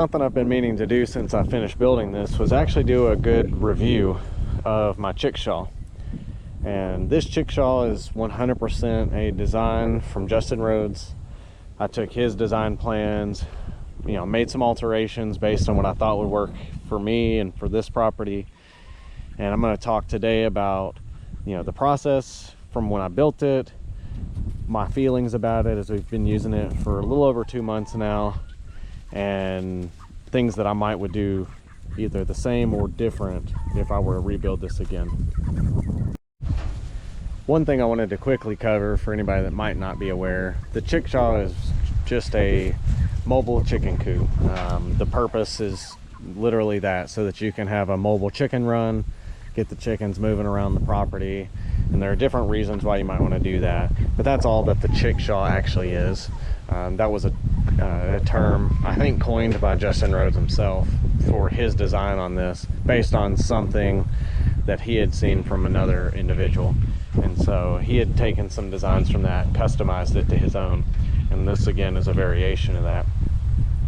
Something I've been meaning to do since I finished building this was actually do a good review of my Chickshaw. And this Chickshaw is 100% a design from Justin Rhodes. I took his design plans, made some alterations based on what I thought would work for me and for this property. And I'm going to talk today about, the process from when I built it, my feelings about it as we've been using it for a little over 2 months now, and things that I would do either the same or different if I were to rebuild this again. One thing I wanted to quickly cover for anybody that might not be aware, the Chickshaw is just a mobile chicken coop. The purpose is literally that, so that you can have a mobile chicken run, get the chickens moving around the property. And there are different reasons why you might want to do that, but that's all that the Chickshaw actually is. That was a term I think coined by Justin Rhodes himself for his design on this, based on something that he had seen from another individual. And so he had taken some designs from that, customized it to his own, and this again is a variation of that.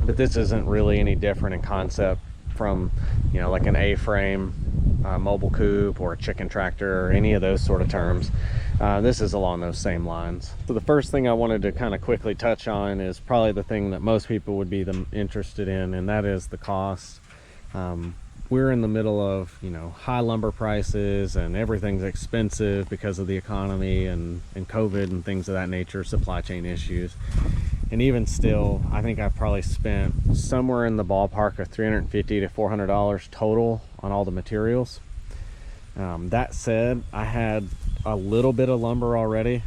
But this isn't really any different in concept from like an A-frame mobile coop or a chicken tractor or any of those sort of terms. This is along those same lines. So the first thing I wanted to kind of quickly touch on is probably the thing that most people would be interested in, and that is the cost. We're in the middle of high lumber prices, and everything's expensive because of the economy and COVID and things of that nature, supply chain issues. And even still, I think I've probably spent somewhere in the ballpark of $350 to $400 total on all the materials. That said, I had a little bit of lumber already,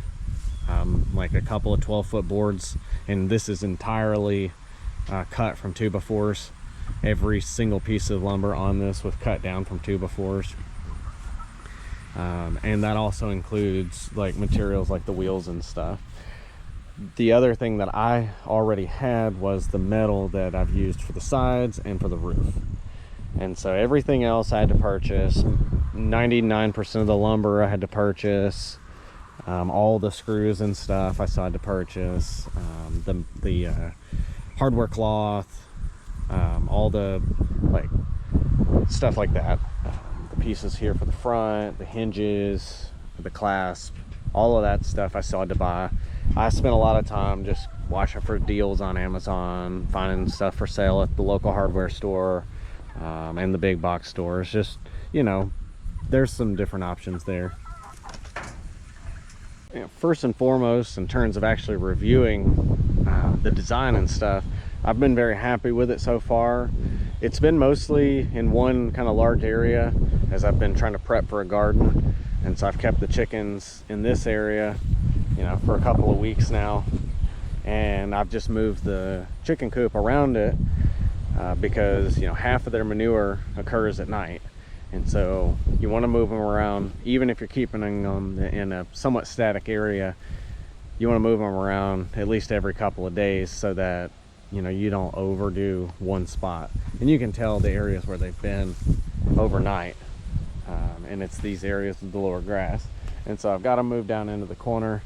like a couple of 12-foot boards, and this is entirely cut from 2x4s. Every single piece of lumber on this was cut down from 2x4s. And that also includes like materials like the wheels and stuff. The other thing that I already had was the metal that I've used for the sides and for the roof. And so everything else I had to purchase. 99% of the lumber I had to purchase. All the screws and stuff I still had to purchase. The hardware cloth. All the stuff like that. The pieces here for the front, the hinges, the clasp, all of that stuff I still had to buy. I spent a lot of time just watching for deals on Amazon, finding stuff for sale at the local hardware store and the big box stores. Just, there's some different options there. First and foremost, in terms of actually reviewing the design and stuff, I've been very happy with it so far. It's been mostly in one kind of large area as I've been trying to prep for a garden. And so I've kept the chickens in this area for a couple of weeks now, and I've just moved the chicken coop around it because half of their manure occurs at night, and so you want to move them around. Even if you're keeping them in a somewhat static area, you want to move them around at least every couple of days so that you don't overdo one spot. And you can tell the areas where they've been overnight, and it's these areas with the lower grass. And so I've got them moved down into the corner,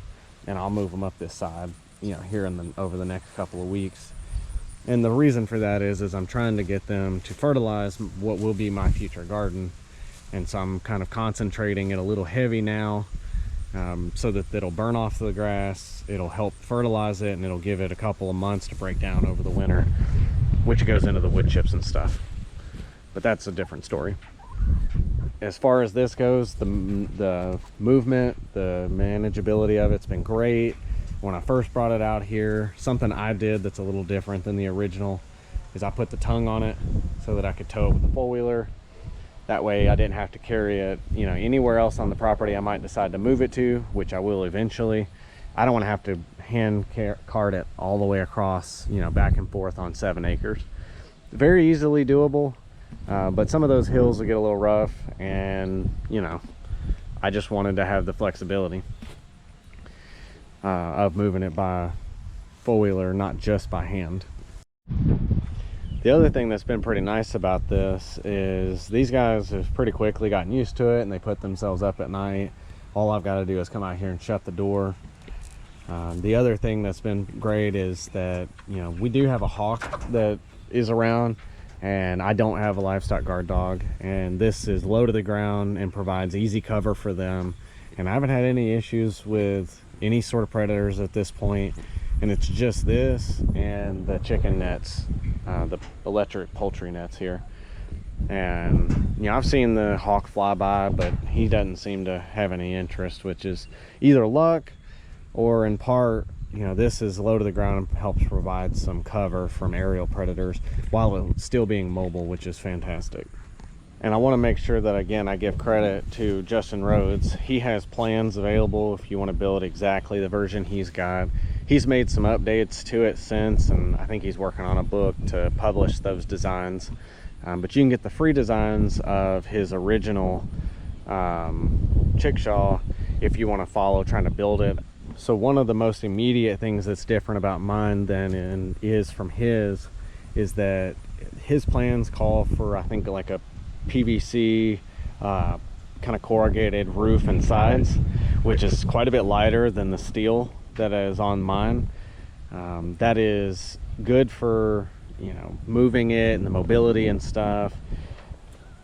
and I'll move them up this side, here over the next couple of weeks. And the reason for that is I'm trying to get them to fertilize what will be my future garden. And so I'm kind of concentrating it a little heavy now, so that it'll burn off the grass, it'll help fertilize it, and it'll give it a couple of months to break down over the winter, which goes into the wood chips and stuff. But that's a different story. As far as this goes, the movement, the manageability of it's been great. When I first brought it out here, something I did that's a little different than the original is I put the tongue on it so that I could tow it with the four-wheeler. That way I didn't have to carry it anywhere else on the property I might decide to move it to, which I will eventually. I don't want to have to hand cart it all the way across, back and forth on 7 acres. Very easily doable. But some of those hills will get a little rough, and I just wanted to have the flexibility of moving it by four-wheeler, not just by hand. The other thing that's been pretty nice about this is these guys have pretty quickly gotten used to it, and they put themselves up at night. All I've got to do is come out here and shut the door. The other thing that's been great is that we do have a hawk that is around, and I don't have a livestock guard dog, and this is low to the ground and provides easy cover for them. And I haven't had any issues with any sort of predators at this point. And it's just this and the chicken nets, the electric poultry nets here. And you know, I've seen the hawk fly by, but he doesn't seem to have any interest, which is either luck or in part, you know, this is low to the ground and helps provide some cover from aerial predators while still being mobile, which is fantastic. And I want to make sure that, again, I give credit to Justin Rhodes. He has plans available if you want to build exactly the version he's got. He's made some updates to it since, and I think he's working on a book to publish those designs. But you can get the free designs of his original Chickshaw if you want to follow trying to build it. So one of the most immediate things that's different about mine than is from his is that his plans call for, I think, like a PVC kind of corrugated roof and sides, which is quite a bit lighter than the steel that is on mine. That is good for, you know, moving it and the mobility and stuff.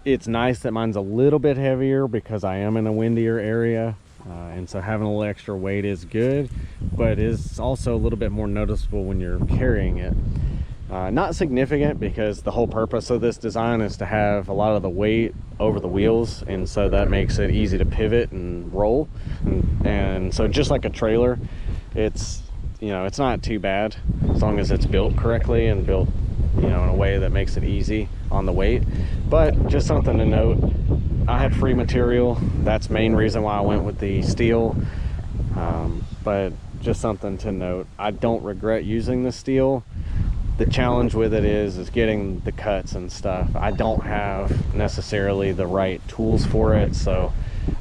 It's nice that mine's a little bit heavier because I am in a windier area, and so having a little extra weight is good, but is also a little bit more noticeable when you're carrying it. Not significant, because the whole purpose of this design is to have a lot of the weight over the wheels, and so that makes it easy to pivot and roll. And so just like a trailer, it's, you know, it's not too bad as long as it's built correctly and built, you know, in a way that makes it easy on the weight. But just something to note, I had free material. That's main reason why I went with the steel. But just something to note, I don't regret using the steel. The challenge with it is getting the cuts and stuff. I don't have necessarily the right tools for it, so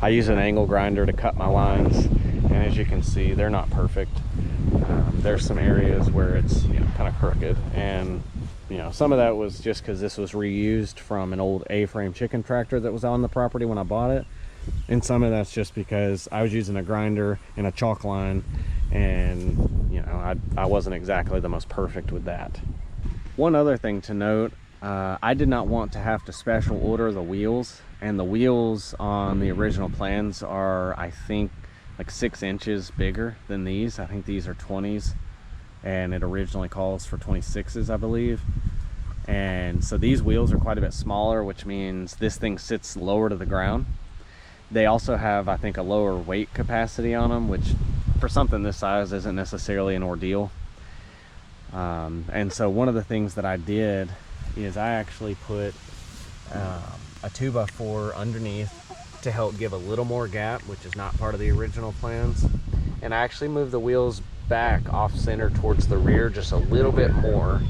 I use an angle grinder to cut my lines, and as you can see, they're not perfect. There's some areas where it's, you know, kind of crooked, and you know, some of that was just because this was reused from an old A-frame chicken tractor that was on the property when I bought it, and some of that's just because I was using a grinder and a chalk line, and you know, I wasn't exactly the most perfect with that. One other thing to note, I did not want to have to special order the wheels, and the wheels on the original plans are, I think, like 6 inches bigger than these. I think these are 20s, and it originally calls for 26s, I believe. And so these wheels are quite a bit smaller, which means this thing sits lower to the ground. They also have, I think, a lower weight capacity on them, which for something this size isn't necessarily an ordeal. And so one of the things that I did is I actually put a 2x4 underneath to help give a little more gap, which is not part of the original plans. And I actually moved the wheels back off center towards the rear just a little bit more.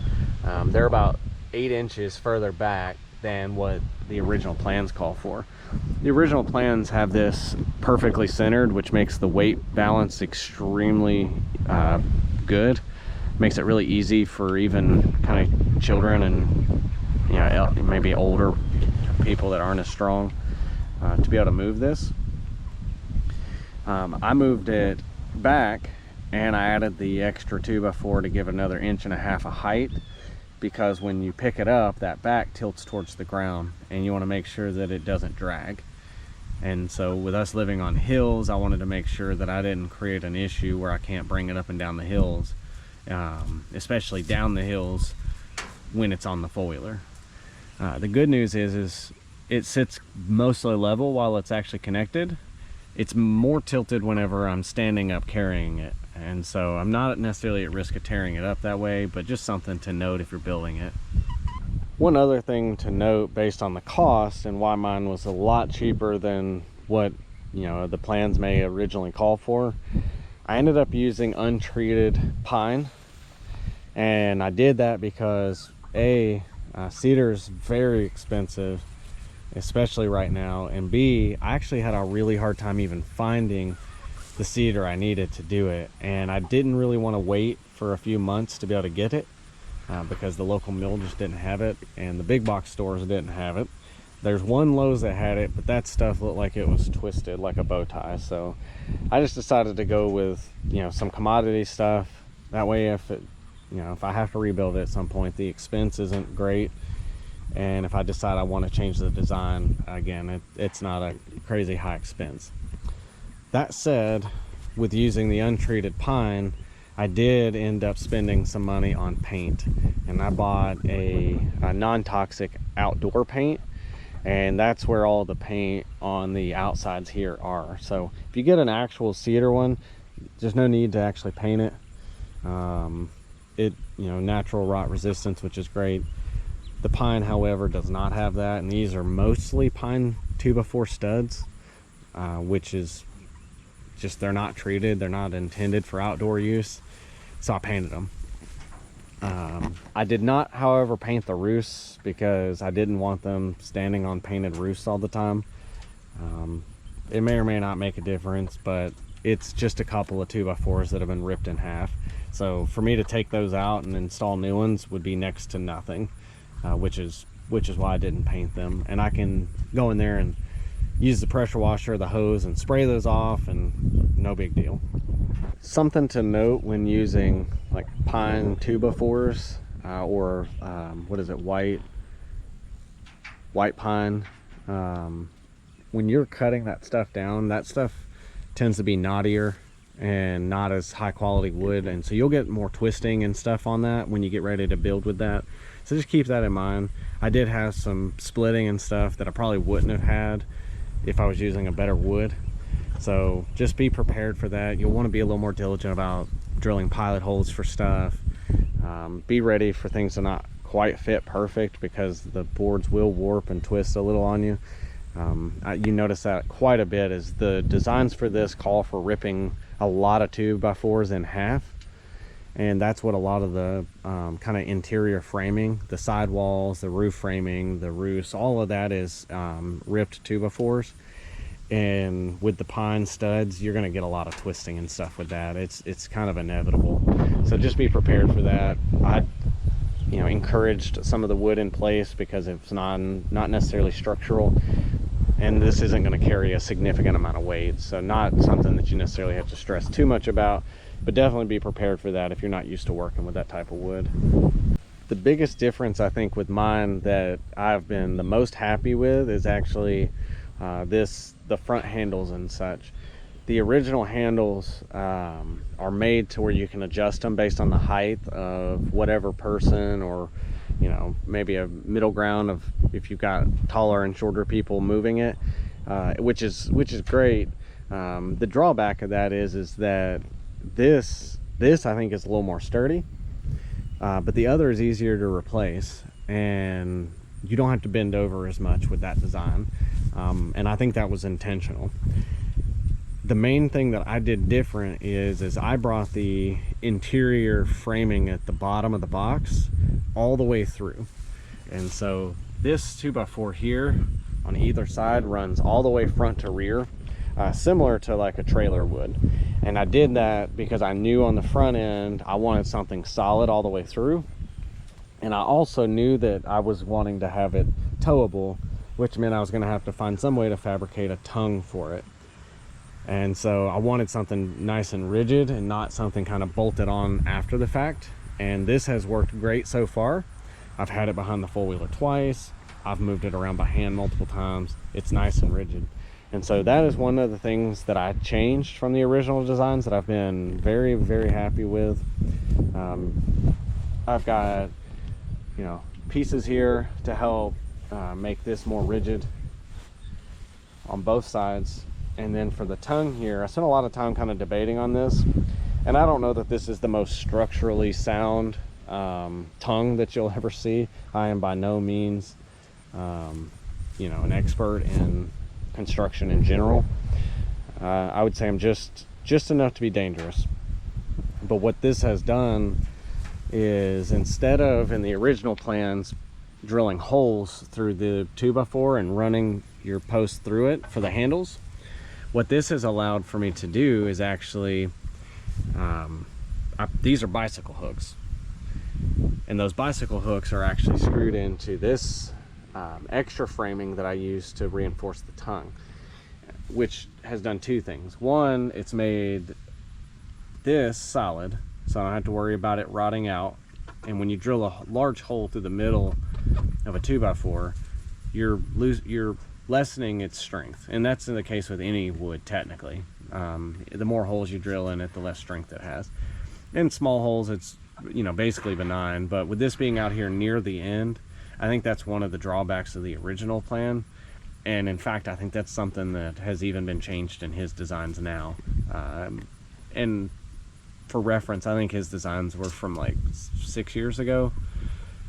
They're about 8 inches further back than what the original plans call for. The original plans have this perfectly centered, which makes the weight balance extremely good. Makes it really easy for even kind of children and, you know, maybe older people that aren't as strong to be able to move this. I moved it back, and I added the extra 2x4 to give another 1.5 inches of height, because when you pick it up, that back tilts towards the ground, and you want to make sure that it doesn't drag. And so with us living on hills, I wanted to make sure that I didn't create an issue where I can't bring it up and down the hills, especially down the hills when it's on the four-wheeler. The good news is it sits mostly level while it's actually connected. It's more tilted whenever I'm standing up carrying it, and so I'm not necessarily at risk of tearing it up that way, but just something to note if you're building it. One other thing to note based on the cost and why mine was a lot cheaper than what, you know, the plans may originally call for, I ended up using untreated pine. And I did that because cedar is very expensive, especially right now, and B, I actually had a really hard time even finding the cedar I needed to do it, and I didn't really want to wait for a few months to be able to get it because the local mill just didn't have it, and the big box stores didn't have it. There's one Lowe's that had it, but that stuff looked like it was twisted like a bow tie, so I just decided to go with, you know, some commodity stuff. That way, if it you know, if I have to rebuild it at some point, the expense isn't great. And if I decide I want to change the design, again, it's not a crazy high expense. That said, with using the untreated pine, I did end up spending some money on paint, and I bought a non-toxic outdoor paint, and that's where all the paint on the outsides here are. So if you get an actual cedar one, there's no need to actually paint it. You know, natural rot resistance, which is great. The pine, however, does not have that, and these are mostly pine 2x4 studs, which is just, they're not treated, they're not intended for outdoor use, so I painted them. I did not, however, paint the roofs because I didn't want them standing on painted roofs all the time. It may or may not make a difference, but it's just a couple of 2x4s that have been ripped in half. So for me to take those out and install new ones would be next to nothing, which is why I didn't paint them. And I can go in there and use the pressure washer, the hose, and spray those off, and no big deal. Something to note when using like pine 2x4s or what is it, white pine, when you're cutting that stuff down, that stuff tends to be knottier and not as high quality wood, and so you'll get more twisting and stuff on that when you get ready to build with that. So just keep that in mind. I did have some splitting and stuff that I probably wouldn't have had if I was using a better wood, so just be prepared for that. You'll want to be a little more diligent about drilling pilot holes for stuff. Be ready for things to not quite fit perfect, because the boards will warp and twist a little on you. You notice that quite a bit, as the designs for this call for ripping a lot of 2x4s in half, and that's what a lot of the kind of interior framing, the sidewalls, the roof framing, the roofs, all of that is ripped 2x4s. And with the pine studs, you're going to get a lot of twisting and stuff with that. It's kind of inevitable, so just be prepared for that. I encouraged some of the wood in place because it's not necessarily structural, and this isn't going to carry a significant amount of weight, so not something that you necessarily have to stress too much about, but definitely be prepared for that if you're not used to working with that type of wood. The biggest difference, I think, with mine that I've been the most happy with is actually the front handles and such. The original handles are made to where you can adjust them based on the height of whatever person, or maybe a middle ground of if you've got taller and shorter people moving it, which is great. The drawback of that is that this I think is a little more sturdy, but the other is easier to replace, and you don't have to bend over as much with that design, and I think that was intentional. The main thing that I did different is I brought the interior framing at the bottom of the box all the way through. And so this 2x4 here on either side runs all the way front to rear, similar to like a trailer would. And I did that because I knew on the front end I wanted something solid all the way through. And I also knew that I was wanting to have it towable, which meant I was going to have to find some way to fabricate a tongue for it. And so I wanted something nice and rigid and not something kind of bolted on after the fact. And this has worked great so far. I've had it behind the four-wheeler twice. I've moved it around by hand multiple times. It's nice and rigid. And so that is one of the things that I changed from the original designs that I've been very, very happy with. I've got, pieces here to help make this more rigid on both sides. And then for the tongue here, I spent a lot of time kind of debating on this, and I don't know that this is the most structurally sound tongue that you'll ever see. I am by no means an expert in construction in general. I would say I'm just enough to be dangerous. But what this has done is, instead of in the original plans drilling holes through the 2x4 and running your post through it for the handles, what this has allowed for me to do is actually, these are bicycle hooks, and those bicycle hooks are actually screwed into this extra framing that I use to reinforce the tongue, which has done two things. One, it's made this solid, so I don't have to worry about it rotting out. And when you drill a large hole through the middle of a 2x4, you're lessening its strength, and that's in the case with any wood technically. The more holes you drill in it, the less strength it has. In small holes, it's, you know, basically benign, but with this being out here near the end, I think that's one of the drawbacks of the original plan. And in fact, I think that's something that has even been changed in his designs now. And for reference, I think his designs were from like 6 years ago.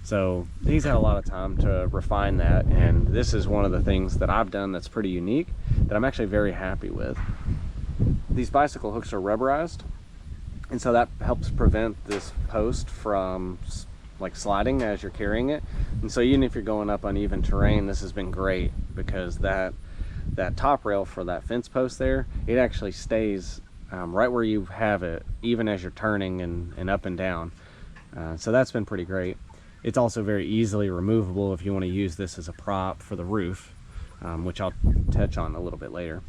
So he's had a lot of time to refine that. And this is one of the things that I've done that's pretty unique, that I'm actually very happy with. These bicycle hooks are rubberized, and so that helps prevent this post from like sliding as you're carrying it. And so even if you're going up uneven terrain, this has been great, because that top rail for that fence post there, it actually stays right where you have it, even as you're turning and up and down. So that's been pretty great. It's also very easily removable if you want to use this as a prop for the roof, which I'll touch on a little bit later.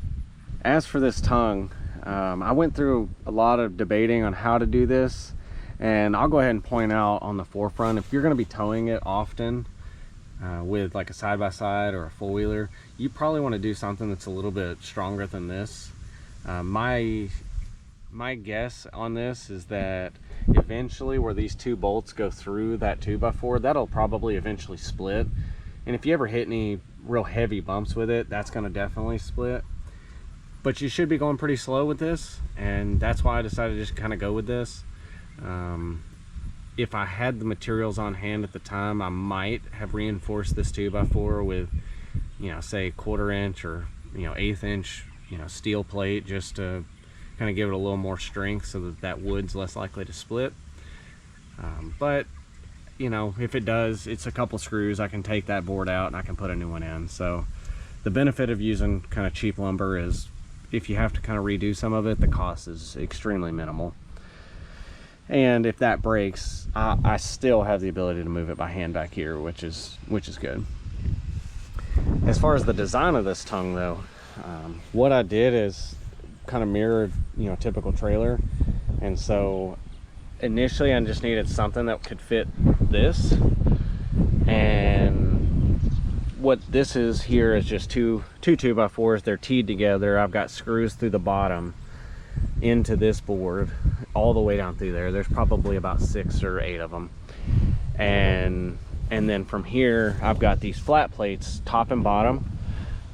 As for this tongue, I went through a lot of debating on how to do this, and I'll go ahead and point out on the forefront, if you're going to be towing it often with like a side-by-side or a four-wheeler, you probably want to do something that's a little bit stronger than this. My guess on this is that eventually where these two bolts go through that 2x4, that'll probably eventually split. And if you ever hit any real heavy bumps with it, that's going to definitely split. But you should be going pretty slow with this, and that's why I decided to just kind of go with this. If I had the materials on hand at the time, I might have reinforced this 2x4 with, you know, say 1/4 inch or, you know, 1/8 inch, you know, steel plate, just to kind of give it a little more strength so that wood's less likely to split. But you know, if it does, it's a couple screws. I can take that board out and I can put a new one in. So the benefit of using kind of cheap lumber is, if you have to kind of redo some of it, the cost is extremely minimal. And if that breaks, I still have the ability to move it by hand back here, which is good. As far as the design of this tongue though, what I did is kind of mirrored, you know, typical trailer. And so initially I just needed something that could fit this, and what this is here is just two 2x4s. They're teed together. I've got screws through the bottom into this board all the way down through there. There's probably about 6 or 8 of them, and then from here I've got these flat plates top and bottom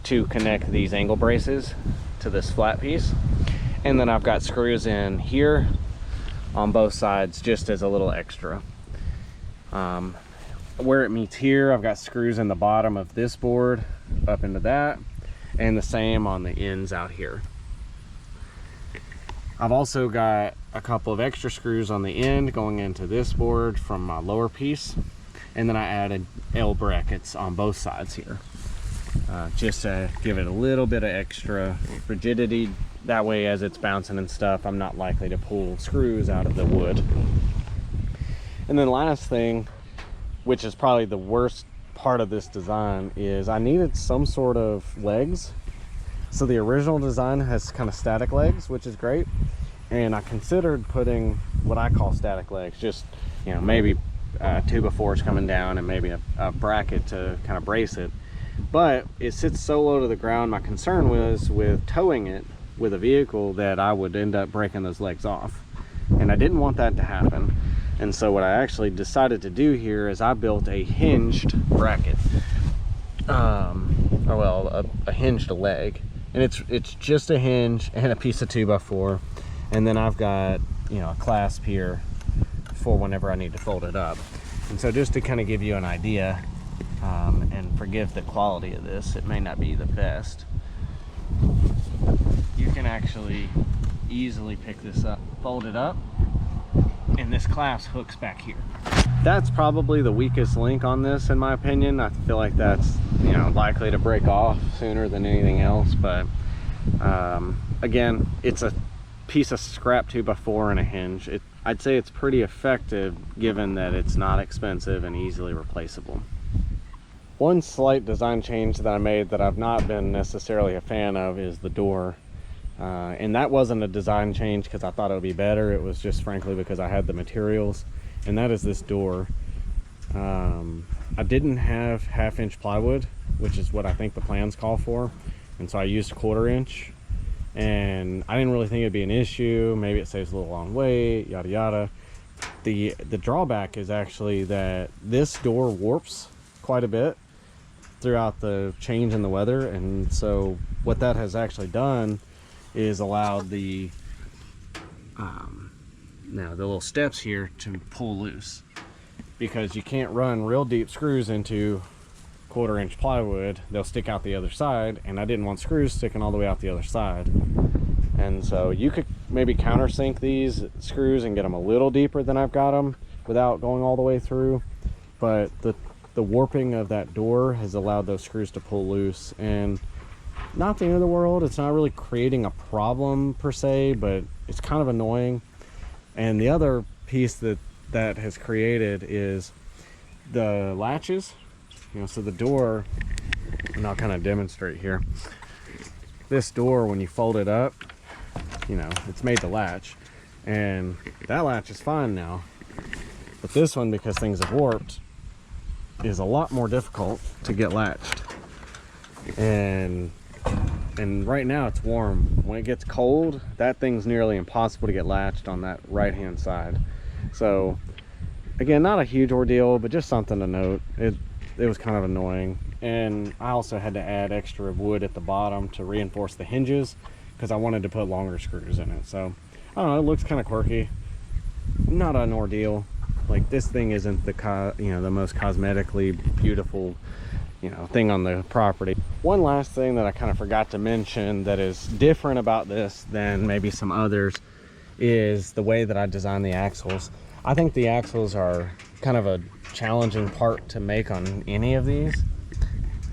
to connect these angle braces to this flat piece. And then I've got screws in here on both sides just as a little extra. Where it meets here, I've got screws in the bottom of this board up into that, and the same on the ends out here. I've also got a couple of extra screws on the end going into this board from my lower piece, and then I added L brackets on both sides here, just to give it a little bit of extra rigidity. That way, as it's bouncing and stuff, I'm not likely to pull screws out of the wood. And then last thing, which is probably the worst part of this design, is I needed some sort of legs. So the original design has kind of static legs, which is great. And I considered putting what I call static legs, just, you know, maybe 2x4s coming down and maybe a bracket to kind of brace it. But it sits so low to the ground, my concern was with towing it with a vehicle that I would end up breaking those legs off. And I didn't want that to happen. And so what I actually decided to do here is I built a hinged bracket, a hinged leg, and it's just a hinge and a piece of 2x4, and then I've got, you know, a clasp here for whenever I need to fold it up. And so just to kind of give you an idea, and forgive the quality of this, it may not be the best, you can actually easily pick this up, fold it up, and this clasp hooks back here. That's probably the weakest link on this, in my opinion. I feel like that's, you know, likely to break off sooner than anything else. But again, it's a piece of scrap 2x4 and a hinge. I'd say it's pretty effective, given that it's not expensive and easily replaceable. One slight design change that I made that I've not been necessarily a fan of is the door. And that wasn't a design change because I thought it would be better. It was just frankly because I had the materials. And that is this door. I didn't have 1/2 inch plywood, which is what I think the plans call for, and so I used 1/4 inch, and I didn't really think it'd be an issue. Maybe it saves a little on weight, yada yada. The drawback is actually that this door warps quite a bit throughout the change in the weather, and so what that has actually done is allowed the now the little steps here to pull loose, because you can't run real deep screws into 1/4 inch plywood. They'll stick out the other side, and I didn't want screws sticking all the way out the other side. And so you could maybe countersink these screws and get them a little deeper than I've got them without going all the way through, but the warping of that door has allowed those screws to pull loose, and not the end of the world. It's not really creating a problem per se, but it's kind of annoying. And the other piece that has created is the latches, so the door, and I'll kind of demonstrate here. This door, when you fold it up, it's made to latch, and that latch is fine now, but this one, because things have warped, is a lot more difficult to get latched. And right now it's warm. When it gets cold, that thing's nearly impossible to get latched on that right hand side. So again, not a huge ordeal, but just something to note. It was kind of annoying. And I also had to add extra wood at the bottom to reinforce the hinges because I wanted to put longer screws in it. So I don't know, it looks kind of quirky. Not an ordeal. Like, this thing isn't the most cosmetically beautiful thing on the property. One last thing that I kind of forgot to mention that is different about this than maybe some others is the way that I designed the axles. I think the axles are kind of a challenging part to make on any of these.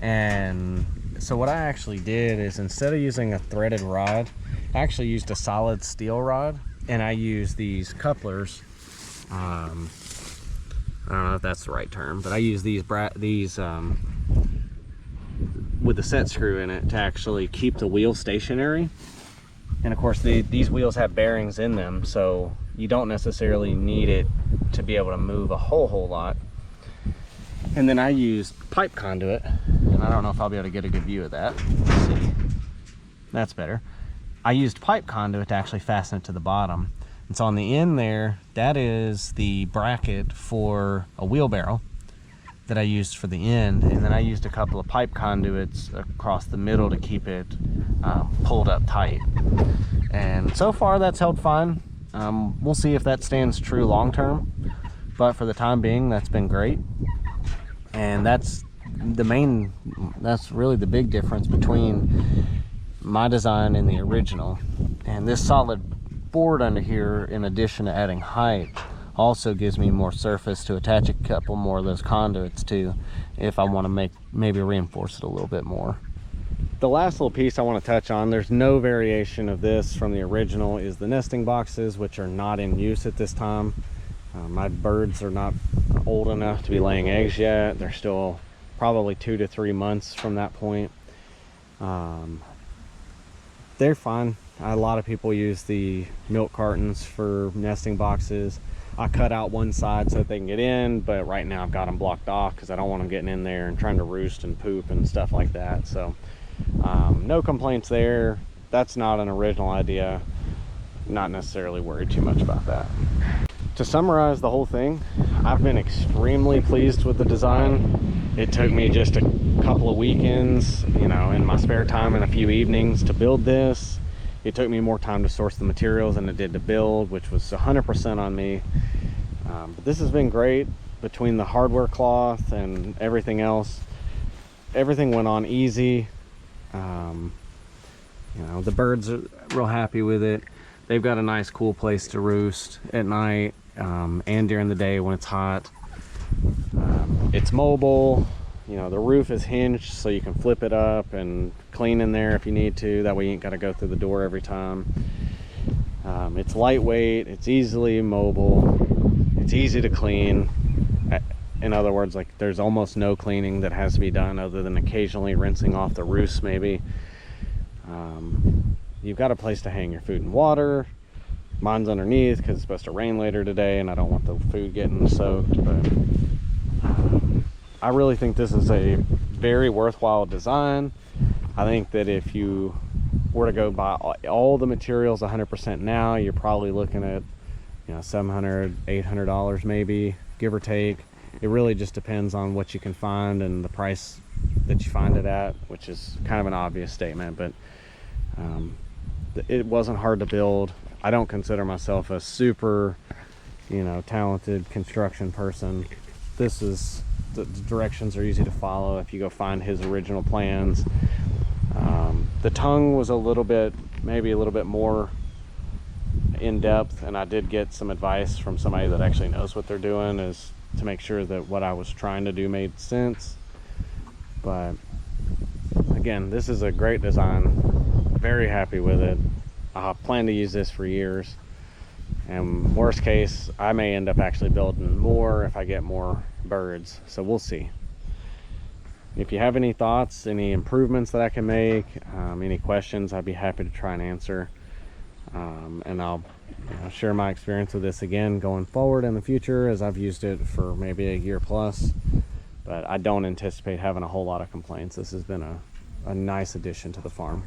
And so what I actually did is, instead of using a threaded rod, I actually used a solid steel rod, and I used these couplers. I don't know if that's the right term, but I use these with the set screw in it to actually keep the wheel stationary. And of course these wheels have bearings in them, so you don't necessarily need it to be able to move a whole lot. And then I used pipe conduit, and I don't know if I'll be able to get a good view of that. Let's see. That's better. I used pipe conduit to actually fasten it to the bottom. And so on the end there, that is the bracket for a wheelbarrow that I used for the end. And then I used a couple of pipe conduits across the middle to keep it pulled up tight. And so far that's held fine. We'll see if that stands true long term, but for the time being, that's been great. And that's really the big difference between my design and the original. And this solid board under here, in addition to adding height, also gives me more surface to attach a couple more of those conduits to, if I want to maybe reinforce it a little bit more. The last little piece I want to touch on, there's no variation of this from the original, is the nesting boxes, which are not in use at this time. My birds are not old enough to be laying eggs yet. They're still probably 2 to 3 months from that point. They're fine. A lot of people use the milk cartons for nesting boxes. I cut out one side so that they can get in, but right now I've got them blocked off because I don't want them getting in there and trying to roost and poop and stuff like that. So no complaints there. That's not an original idea. Not necessarily worried too much about that. To summarize the whole thing, I've been extremely pleased with the design. It took me just a couple of weekends, in my spare time and a few evenings to build this. It took me more time to source the materials than it did to build, which was 100% on me. But this has been great. Between the hardware cloth and everything else, everything went on easy. The birds are real happy with it. They've got a nice cool place to roost at night and during the day when it's hot. It's mobile. The roof is hinged so you can flip it up and clean in there if you need to. That way you ain't got to go through the door every time. It's lightweight. It's easily mobile. It's easy to clean. In other words, like, there's almost no cleaning that has to be done other than occasionally rinsing off the roofs maybe. you've got a place to hang your food and water. Mine's underneath because it's supposed to rain later today and I don't want the food getting soaked. But I really think this is a very worthwhile design. I think that if you were to go buy all the materials 100% now, you're probably looking at, you know, $700, $800 maybe, give or take. It really just depends on what you can find and the price that you find it at, which is kind of an obvious statement, but it wasn't hard to build. I don't consider myself a super, you know, talented construction person. This is, the directions are easy to follow if you go find his original plans. The tongue was maybe a little bit more in depth, and I did get some advice from somebody that actually knows what they're doing, is to make sure that what I was trying to do made sense. But again, this is a great design. Very happy with it. I plan to use this for years, and worst case, I may end up actually building more if I get more birds, so we'll see. If you have any thoughts, any improvements that I can make, any questions, I'd be happy to try and answer. And I'll, you know, share my experience with this again going forward in the future, as I've used it for maybe a year plus. But I don't anticipate having a whole lot of complaints. This has been a nice addition to the farm.